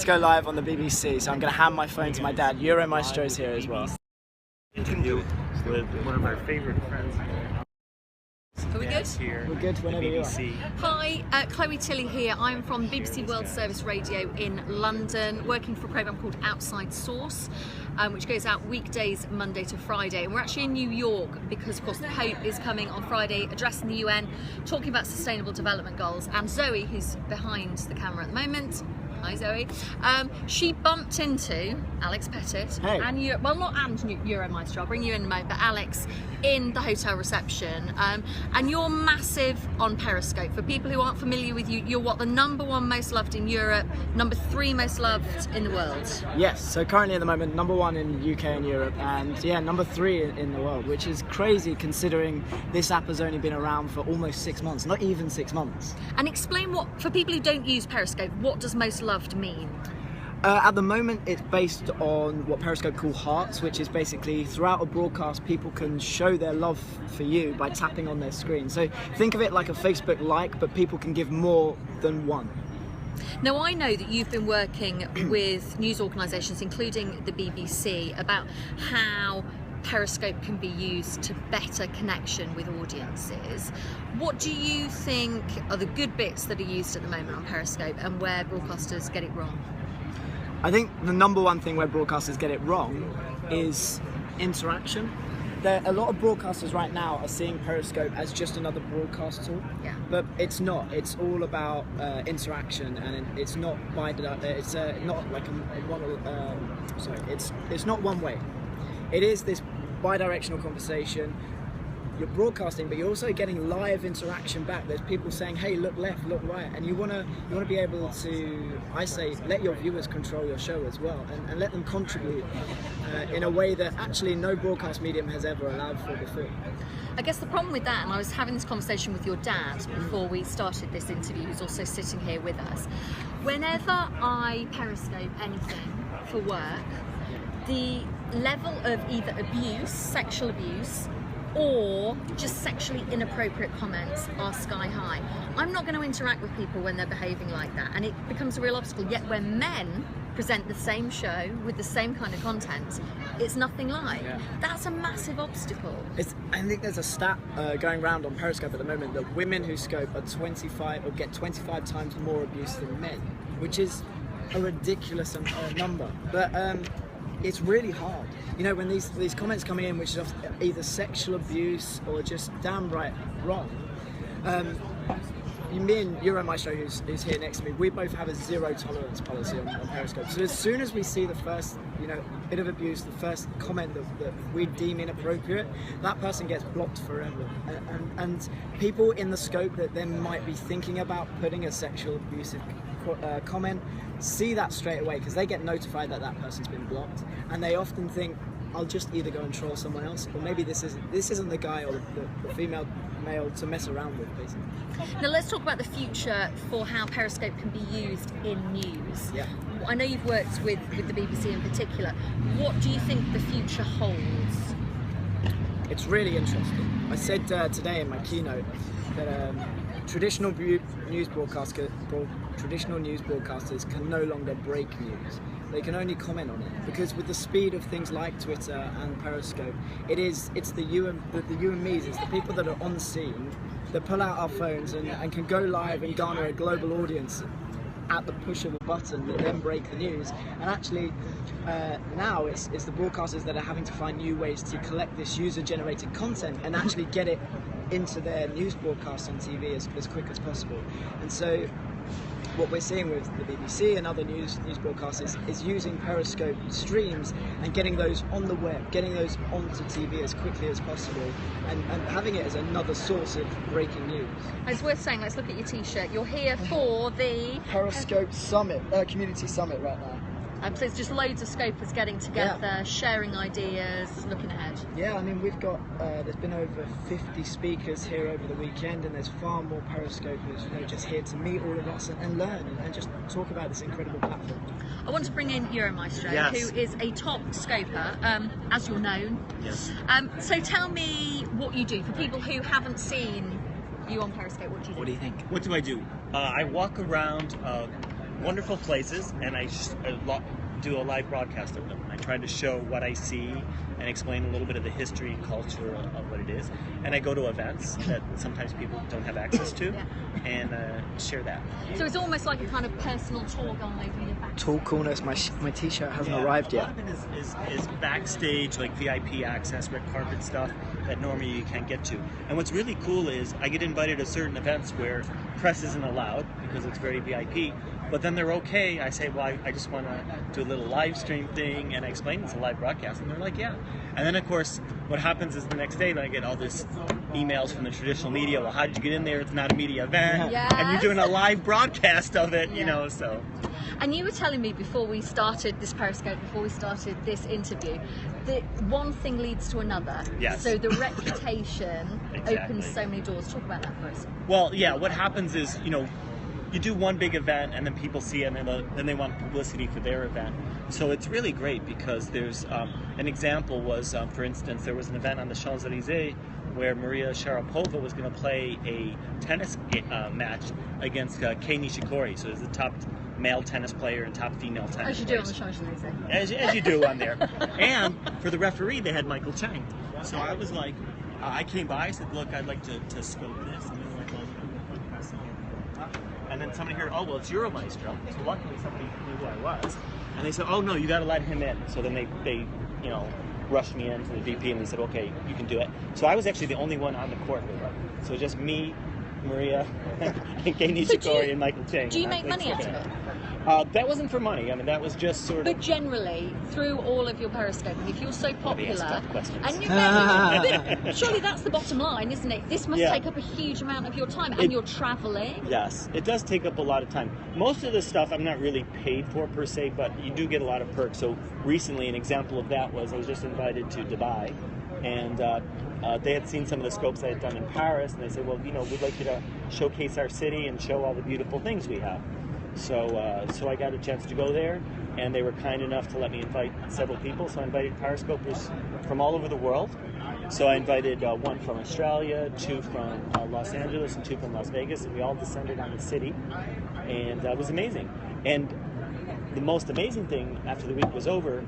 Let's go live on the BBC, so I'm going to hand my phone to my dad. Euromaestro's here as well. Interview with one of our favorite friends. Are we good? Here, we're good whenever you are. Hi, Chloe Tilley here. I'm from BBC World Service Radio in London, working for a programme called Outside Source, which goes out weekdays Monday to Friday. And we're actually in New York because, of course, the Pope is coming on Friday, addressing the UN, talking about Sustainable Development Goals. And Zoe, who's behind the camera at the moment, hi Zoe, she bumped into Alex Pettitt, hey. and Euromaestro, I'll bring you in a moment, but Alex in the hotel reception, and you're massive on Periscope. For people who aren't familiar with you, you're what, the #1 most loved in Europe, #3 most loved in the world? Yes, so currently at the moment #1 in UK and Europe, and yeah, #3 in the world, which is crazy considering this app has only been around for almost 6 months, not even 6 months. And explain what, for people who don't use Periscope, what does most loved mean? At the moment, it's based on what Periscope call hearts, which is basically throughout a broadcast, people can show their love for you by tapping on their screen. So think of it like a Facebook like, but people can give more than one. Now, I know that you've been working with news organisations, including the BBC, about how Periscope can be used to better connection with audiences. What do you think are the good bits that are used at the moment on Periscope and where broadcasters get it wrong? I think the #1 thing where broadcasters get it wrong is interaction. A lot of broadcasters right now are seeing Periscope as just another broadcast tool, yeah. But it's not. It's all about interaction, and it's not it's not like it's not one way. It is this bi-directional conversation. You're broadcasting, but you're also getting live interaction back. There's people saying, "Hey, look left, look right," and you wanna be able to, I say, let your viewers control your show as well, and let them contribute in a way that actually no broadcast medium has ever allowed for before. I guess the problem with that, and I was having this conversation with your dad before we started this interview, who's also sitting here with us. Whenever I Periscope anything for work, the level of either abuse, sexual abuse, or just sexually inappropriate comments are sky high. I'm not going to interact with people when they're behaving like that, and it becomes a real obstacle. Yet when men present the same show with the same kind of content, it's nothing like. Yeah. That's a massive obstacle. I think there's a stat going around on Periscope at the moment that women who scope are 25 or get 25 times more abuse than men, which is a ridiculous number. But it's really hard. You know, when these comments coming in, which is either sexual abuse or just downright wrong. Me and Euromaestro, who's here next to me, we both have a zero tolerance policy on Periscope. So as soon as we see the first, bit of abuse, the first comment that we deem inappropriate, that person gets blocked forever. And people in the scope that then might be thinking about putting a sexual abusive comment see that straight away because they get notified that person's been blocked, and they often think, I'll just either go and troll someone else, or maybe this isn't the guy or the female male to mess around with, basically. Now let's talk about the future for how Periscope can be used in news. Yeah. I know you've worked with the BBC in particular. What do you think the future holds? It's really interesting. I said today in my keynote that traditional news broadcasters can no longer break news. They can only comment on it, because with the speed of things like Twitter and Periscope, it's the you and me's, it's the people that are on scene that pull out our phones and can go live and garner a global audience at the push of a button that then break the news. And actually now it's the broadcasters that are having to find new ways to collect this user-generated content and actually get it into their news broadcasts on TV as quick as possible. And so what we're seeing with the BBC and other news broadcasters is using Periscope streams and getting those on the web, getting those onto TV as quickly as possible, and having it as another source of breaking news. It's worth saying, let's look at your t-shirt. You're here for the Periscope Summit, Community Summit right now. So it's just loads of scopers getting together, sharing ideas, looking ahead. Yeah, I mean, we've got, there's been over 50 speakers here over the weekend, and there's far more Periscopers just here to meet all of us and learn and just talk about this incredible platform. I want to bring in Euromaestro, yes, who is a top scoper, as you're known. Yes. So tell me what you do. For people who haven't seen you on Periscope, what do you do? What do you think? What do? I walk around wonderful places, and I do a live broadcast of them. I try to show what I see and explain a little bit of the history and culture of what it is. And I go to events that sometimes people don't have access to, and share that. So it's almost like a kind of personal tour guide with your back. Tall corners. My t-shirt hasn't arrived A yet. lot of it is backstage, like VIP access, red carpet stuff that normally you can't get to. And what's really cool is I get invited to certain events where press isn't allowed because it's very VIP. But then they're okay. I say, well, I just want to do a little live stream thing, and I explain it's a live broadcast, and they're like, yeah. And then, of course, what happens is the next day, then I get all this emails from the traditional media. Well, how did you get in there? It's not a media event, and you're doing a live broadcast of it, you know. So. And you were telling me before we started this Periscope, before we started this interview, that one thing leads to another. Yes. So the reputation opens so many doors. Talk about that for us. Well, yeah. What happens is, you know, you do one big event and then people see it and then they want publicity for their event. So it's really great because there's an example was, for instance, there was an event on the Champs-Élysées where Maria Sharapova was going to play a tennis match against Kei Nishikori. So he's the top male tennis player and top female tennis As you do on the Champs-Élysées. As you do on there. And for the referee, they had Michael Chang. So I was like, I came by, I said, look, I'd like to scope this. And they were like, well, and then somebody heard, oh, well, it's Euromaestro. So luckily somebody knew who I was. And they said, oh, no, you got to let him in. So then they you know, rushed me into the VP and they said, okay, you can do it. So I was actually the only one on the court with her. So just me, Maria, and Kei Nishikori, and Michael Chang. Do you make money out of it? That wasn't for money. I mean, that was just sort of... But generally, through all of your Periscoping, if you're so popular, and but surely that's the bottom line, isn't it? This must take up a huge amount of your time, and you're traveling. Yes, it does take up a lot of time. Most of the stuff I'm not really paid for per se, but you do get a lot of perks. So recently, an example of that was I was just invited to Dubai, and they had seen some of the scopes I had done in Paris, and they said, well, you know, we'd like you to showcase our city and show all the beautiful things we have. So I got a chance to go there, and they were kind enough to let me invite several people. So I invited Periscopers from all over the world. So I invited one from Australia, two from Los Angeles, and two from Las Vegas, and we all descended on the city, and it was amazing. And the most amazing thing, after the week was over,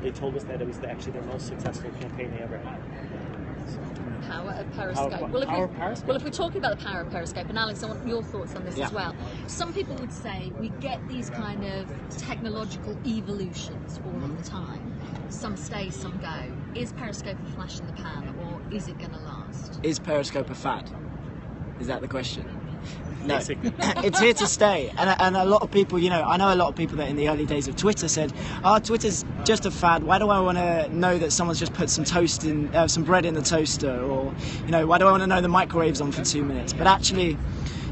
they told us that it was actually their most successful campaign they ever had. Power of Periscope. Well, if we're talking about the power of Periscope, and Alex, I want your thoughts on this as well. Some people would say we get these kind of technological evolutions all of the time. Some stay, some go. Is Periscope a flash in the pan, or is it going to last? Is Periscope a fad? Is that the question? No, it's here to stay, and a lot of people, you know, I know a lot of people that in the early days of Twitter said, "Oh, Twitter's just a fad. Why do I want to know that someone's just put some toast in, some bread in the toaster, or you know, why do I want to know the microwave's on for 2 minutes?" But actually,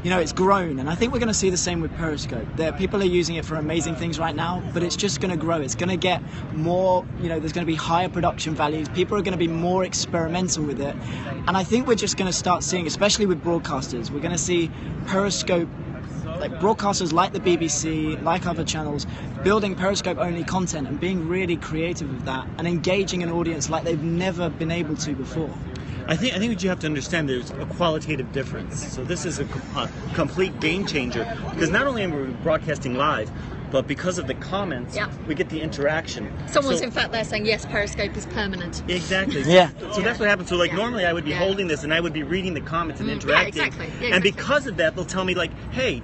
you know, it's grown, and I think we're going to see the same with Periscope. People are using it for amazing things right now, but it's just going to grow. It's going to get more, you know, there's going to be higher production values. People are going to be more experimental with it, and I think we're just going to start seeing, especially with broadcasters, we're going to see Periscope, like broadcasters like the BBC, like other channels, building Periscope-only content and being really creative with that and engaging an audience like they've never been able to before. I think what you have to understand, there's a qualitative difference. So this is a complete game changer, because not only are we broadcasting live, but because of the comments, we get the interaction. Someone's in fact there saying, yes, Periscope is permanent. Exactly. Yeah. So that's what happens. So like normally I would be holding this and I would be reading the comments and interacting. Exactly. And because of that, they'll tell me like, hey,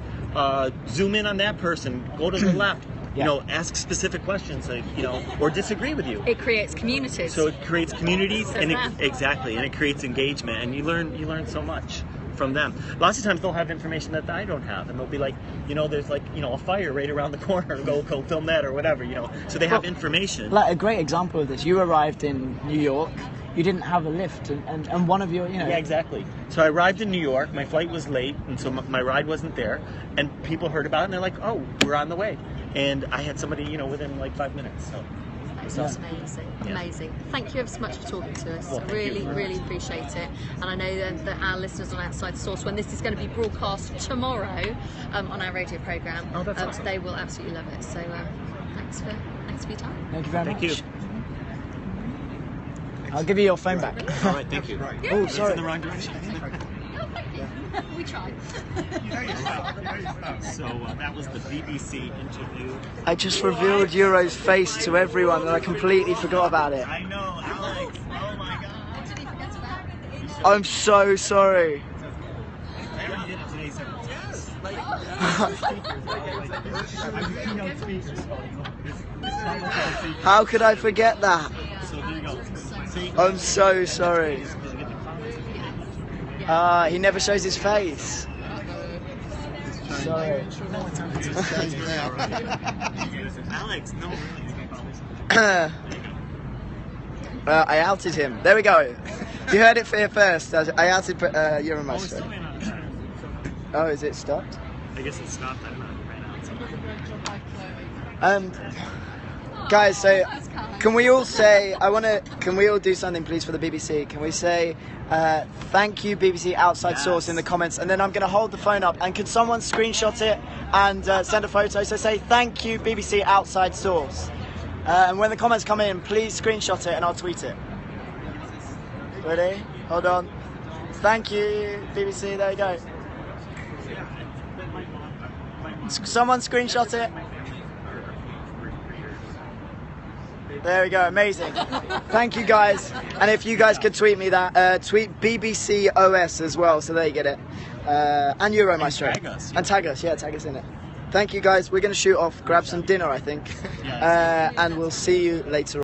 zoom in on that person, go to the left. You know, ask specific questions, like, you know, or disagree with you. It creates communities. So it creates communities, and it creates engagement, and you learn so much from them. Lots of times they'll have information that I don't have, and they'll be like, you know, there's like, you know, a fire right around the corner, go film that or whatever, you know. So they have information. Like a great example of this, you arrived in New York. You didn't have a lift, and one of your, you know... Yeah, exactly. So I arrived in New York, my flight was late, and so my ride wasn't there, and people heard about it, and they're like, oh, we're on the way. And I had somebody, you know, within like 5 minutes, so... That's amazing, amazing. Thank you ever so much for talking to us. Well, really appreciate it. And I know that our listeners on Outside the Source, when this is going to be broadcast tomorrow on our radio programme, awesome. They will absolutely love it. So thanks for your time. Thank you very much. Thank you. I'll give you your phone back. All right, thank you. Oh, sorry. It's in the wrong direction. Oh, thank you. We tried. So that was the BBC interview. I just revealed Euro's face to everyone and I completely forgot about it. I know, Alex. Oh my God. What did he forget about? I'm so sorry. I already did it today several times. How could I forget that? So there you go. See? I'm so sorry. He never shows his face. Sorry. Alex, no. I outed him. There we go. You heard it here first. I outed Euromaster. Oh, is it stopped? I guess it stopped. I don't know. Ran out. Guys, so can we all say? Can we all do something, please, for the BBC? Can we say thank you, BBC Outside Source, in the comments? And then I'm going to hold the phone up. And can someone screenshot it and send a photo? So say thank you, BBC Outside Source. And when the comments come in, please screenshot it and I'll tweet it. Ready? Hold on. Thank you, BBC. There you go. Someone screenshot it. There we go, amazing. Thank you guys. And if you guys could tweet me that, tweet BBC OS as well, so there you get it. And Euromaestro. And tag us. And tag us, yeah, tag us in it. Thank you guys. We're going to shoot off, grab some dinner, I think. And we'll see you later on.